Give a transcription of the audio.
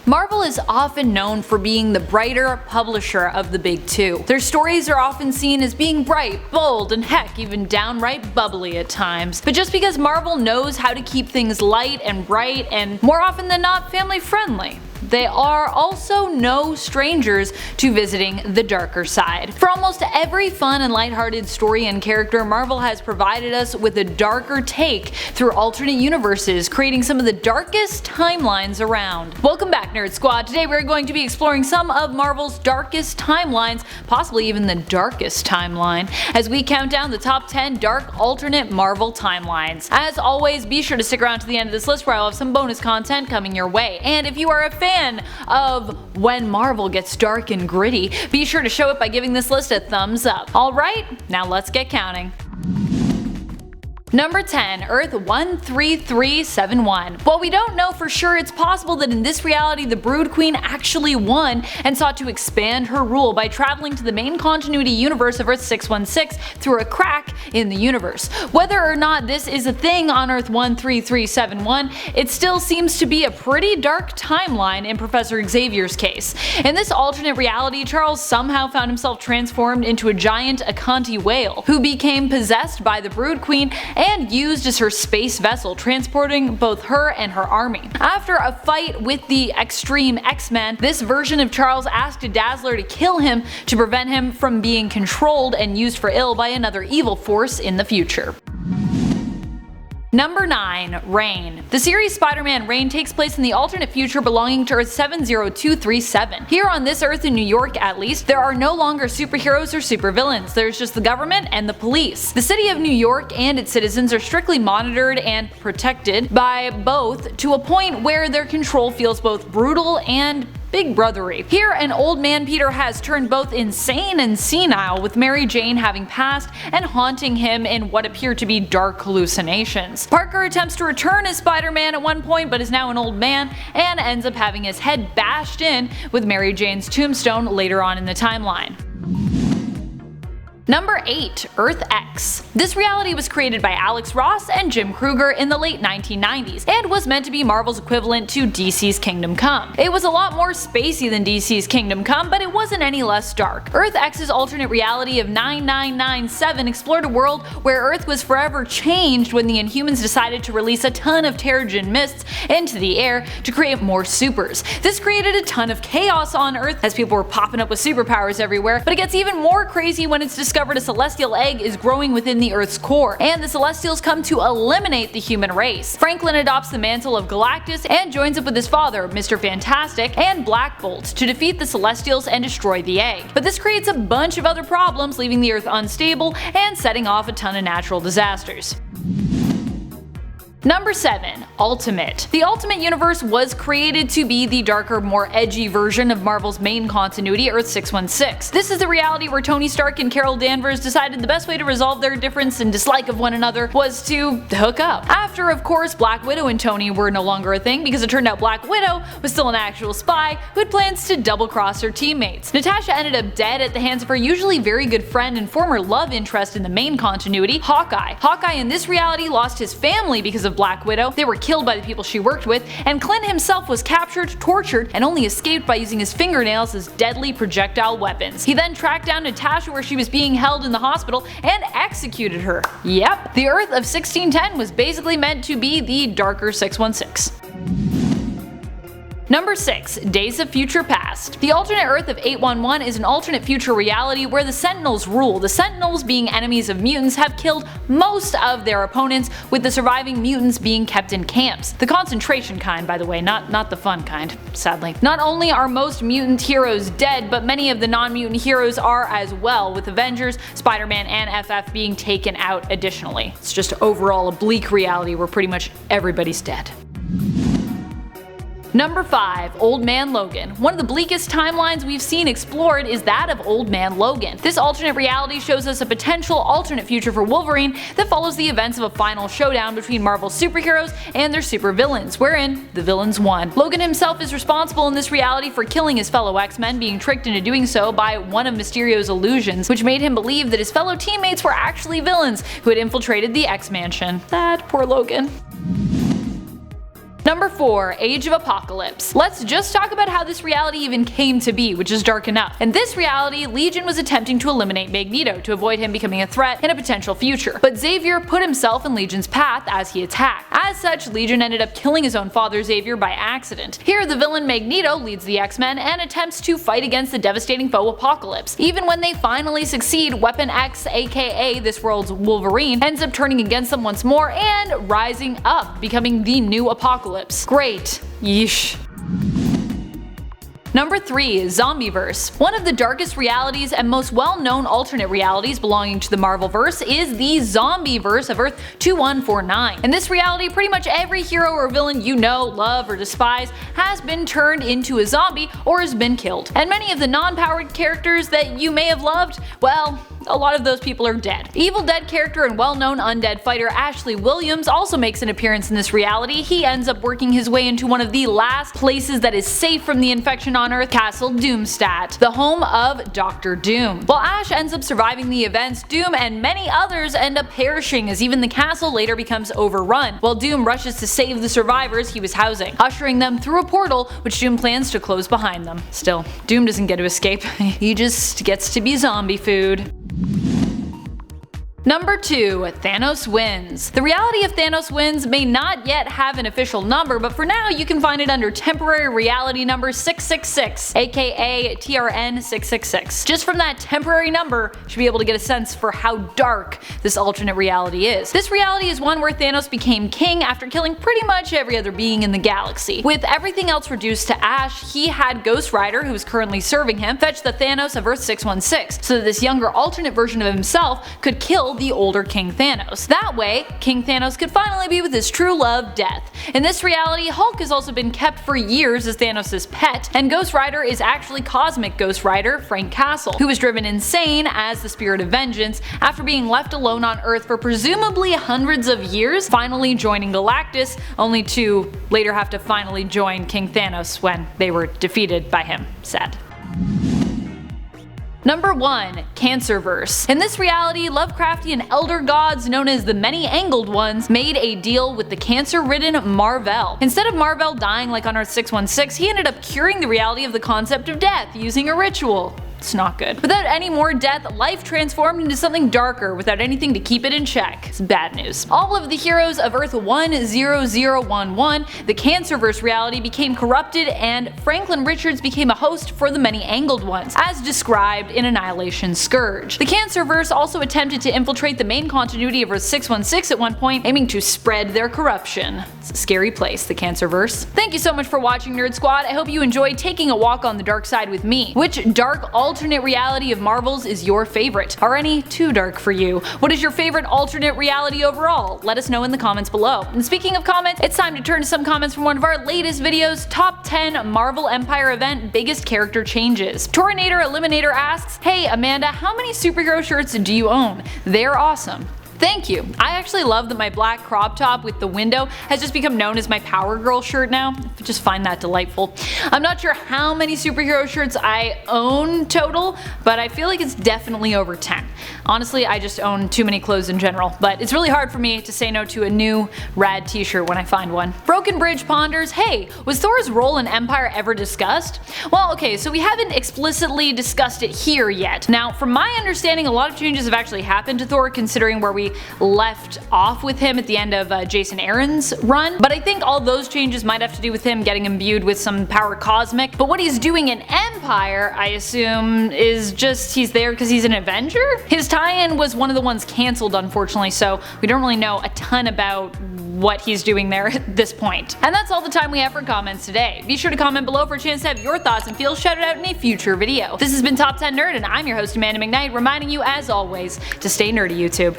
Marvel is often known for being the brighter publisher of the big two. Their stories are often seen as being bright, bold, and heck, even downright bubbly at times. But just because Marvel knows how to keep things light and bright and more often than not family friendly, they are also no strangers to visiting the darker side. For almost every fun and lighthearted story and character, Marvel has provided us with a darker take through alternate universes, creating some of the darkest timelines around. Welcome back, Nerd Squad. Today we're going to be exploring some of Marvel's darkest timelines, possibly even the darkest timeline, as we count down the top 10 dark alternate Marvel timelines. As always, be sure to stick around to the end of this list where I'll have some bonus content coming your way. And if you are a fan of when Marvel gets dark and gritty, be sure to show it by giving this list a thumbs up. Alright, now let's get counting. Number 10, Earth 13371. While we don't know for sure, it's possible that in this reality the Brood Queen actually won and sought to expand her rule by traveling to the main continuity universe of Earth 616 through a crack in the universe. Whether or not this is a thing on Earth 13371, it still seems to be a pretty dark timeline in Professor Xavier's case. In this alternate reality, Charles somehow found himself transformed into a giant Akanti whale, who became possessed by the Brood Queen and used as her space vessel, transporting both her and her army. After a fight with the Extreme X-Men, this version of Charles asked Dazzler to kill him to prevent him from being controlled and used for ill by another evil force in the future. Number 9, Reign. The series Spider-Man Reign takes place in the alternate future belonging to Earth 70237. Here on this Earth in New York at least, there are no longer superheroes or supervillains, there's just the government and the police. The city of New York and its citizens are strictly monitored and protected by both to a point where their control feels both brutal and big brothery. Here, an old man Peter has turned both insane and senile, with Mary Jane having passed and haunting him in what appear to be dark hallucinations. Parker attempts to return as Spider-Man at one point, but is now an old man and ends up having his head bashed in with Mary Jane's tombstone later on in the timeline. Number 8, Earth X. This reality was created by Alex Ross and Jim Krueger in the late 1990s, and was meant to be Marvel's equivalent to DC's Kingdom Come. It was a lot more spacey than DC's Kingdom Come, but it wasn't any less dark. Earth X's alternate reality of 9997 explored a world where Earth was forever changed when the Inhumans decided to release a ton of Terrigen mists into the air to create more supers. This created a ton of chaos on Earth as people were popping up with superpowers everywhere, but it gets even more crazy when it's discovered a celestial egg is growing within the Earth's core, and the Celestials come to eliminate the human race. Franklin adopts the mantle of Galactus and joins up with his father, Mr. Fantastic, and Black Bolt to defeat the Celestials and destroy the egg. But this creates a bunch of other problems, leaving the Earth unstable and setting off a ton of natural disasters. Number 7, Ultimate. The Ultimate Universe was created to be the darker, more edgy version of Marvel's main continuity, Earth 616. This is the reality where Tony Stark and Carol Danvers decided the best way to resolve their difference and dislike of one another was to hook up. After, of course, Black Widow and Tony were no longer a thing, because it turned out Black Widow was still an actual spy who had plans to double-cross her teammates. Natasha ended up dead at the hands of her usually very good friend and former love interest in the main continuity, Hawkeye. Hawkeye in this reality lost his family because of Black Widow, they were killed by the people she worked with, and Clint himself was captured, tortured, and only escaped by using his fingernails as deadly projectile weapons. He then tracked down Natasha where she was being held in the hospital and executed her. Yep, the Earth of 1610 was basically meant to be the darker 616. Number 6, Days of Future Past. The alternate Earth of 811 is an alternate future reality where the Sentinels rule. The Sentinels, being enemies of mutants, have killed most of their opponents, with the surviving mutants being kept in camps. The concentration kind, by the way, not the fun kind, sadly. Not only are most mutant heroes dead, but many of the non-mutant heroes are as well, with Avengers, Spider-Man, and FF being taken out additionally. It's just overall a bleak reality where pretty much everybody's dead. Number 5, Old Man Logan. One of the bleakest timelines we've seen explored is that of Old Man Logan. This alternate reality shows us a potential alternate future for Wolverine that follows the events of a final showdown between Marvel's superheroes and their supervillains, wherein the villains won. Logan himself is responsible in this reality for killing his fellow X-Men, being tricked into doing so by one of Mysterio's illusions, which made him believe that his fellow teammates were actually villains who had infiltrated the X-Mansion. That poor Logan. Number Number 4. Age of Apocalypse. Let's just talk about how this reality even came to be, which is dark enough. In this reality, Legion was attempting to eliminate Magneto to avoid him becoming a threat in a potential future, but Xavier put himself in Legion's path as he attacked. As such, Legion ended up killing his own father Xavier by accident. Here, the villain Magneto leads the X-Men and attempts to fight against the devastating foe Apocalypse. Even when they finally succeed, Weapon X, aka this world's Wolverine, ends up turning against them once more and rising up, becoming the new Apocalypse. Great. Yeesh. Number 3. Zombieverse. One of the darkest realities and most well-known alternate realities belonging to the Marvelverse is the Zombieverse of Earth 2149. In this reality, pretty much every hero or villain you know, love, or despise has been turned into a zombie or has been killed. And many of the non-powered characters that you may have loved, well, a lot of those people are dead. Evil Dead character and well-known undead fighter Ashley Williams also makes an appearance in this reality. He ends up working his way into one of the last places that is safe from the infection on Earth, Castle Doomstat, the home of Dr. Doom. While Ash ends up surviving the events, Doom and many others end up perishing as even the castle later becomes overrun, while Doom rushes to save the survivors he was housing, ushering them through a portal which Doom plans to close behind them. Still, Doom doesn't get to escape. He just gets to be zombie food. Number 2. Thanos Wins. The reality of Thanos Wins may not yet have an official number, but for now you can find it under temporary reality number 666, aka TRN 666. Just from that temporary number, you should be able to get a sense for how dark this alternate reality is. This reality is one where Thanos became king after killing pretty much every other being in the galaxy. With everything else reduced to ash, he had Ghost Rider, who is currently serving him, fetch the Thanos of Earth 616, so that this younger alternate version of himself could kill the older King Thanos. That way, King Thanos could finally be with his true love, Death. In this reality, Hulk has also been kept for years as Thanos' pet, and Ghost Rider is actually Cosmic Ghost Rider Frank Castle, who was driven insane as the Spirit of Vengeance after being left alone on Earth for presumably hundreds of years, finally joining Galactus, only to later have to finally join King Thanos when they were defeated by him. Sad. Number 1. Cancerverse. In this reality, Lovecraftian elder gods known as the Many-Angled Ones made a deal with the cancer-ridden Mar-Vell. Instead of Mar-Vell dying like on Earth 616, he ended up curing the reality of the concept of death using a ritual. It's not good. Without any more death, life transformed into something darker without anything to keep it in check. It's bad news. All of the heroes of Earth 10011, the Cancerverse reality, became corrupted, and Franklin Richards became a host for the Many-Angled Ones, as described in Annihilation Scourge. The Cancerverse also attempted to infiltrate the main continuity of Earth 616 at one point, aiming to spread their corruption. It's a scary place, the Cancerverse. Thank you so much for watching, Nerd Squad. I hope you enjoyed taking a walk on the dark side with me. Which dark alternate reality of Marvel's is your favorite? Are any too dark for you? What is your favorite alternate reality overall? Let us know in the comments below. And speaking of comments, it's time to turn to some comments from one of our latest videos, Top 10 Marvel Empire Event Biggest Character Changes. Torinator Eliminator asks, "Hey Amanda, how many superhero shirts do you own? They're awesome." Thank you. I actually love that my black crop top with the window has just become known as my Power Girl shirt now. I just find that delightful. I'm not sure how many superhero shirts I own total, but I feel like it's definitely over 10. Honestly, I just own too many clothes in general, but it's really hard for me to say no to a new rad t-shirt when I find one. Broken Bridge ponders, "Hey, was Thor's role in Empire ever discussed?" Well, okay, so we haven't explicitly discussed it here yet. Now, from my understanding, a lot of changes have actually happened to Thor considering where we left off with him at the end of Jason Aaron's run, but I think all those changes might have to do with him getting imbued with some power cosmic. But what he's doing in Empire, I assume, is just he's there because he's an Avenger? His tie-in was one of the ones cancelled, unfortunately, so we don't really know a ton about what he's doing there at this point. And that's all the time we have for comments today. Be sure to comment below for a chance to have your thoughts and feels shouted out in a future video. This has been Top 10 Nerd, and I'm your host Amanda McKnight, reminding you as always to stay nerdy, YouTube.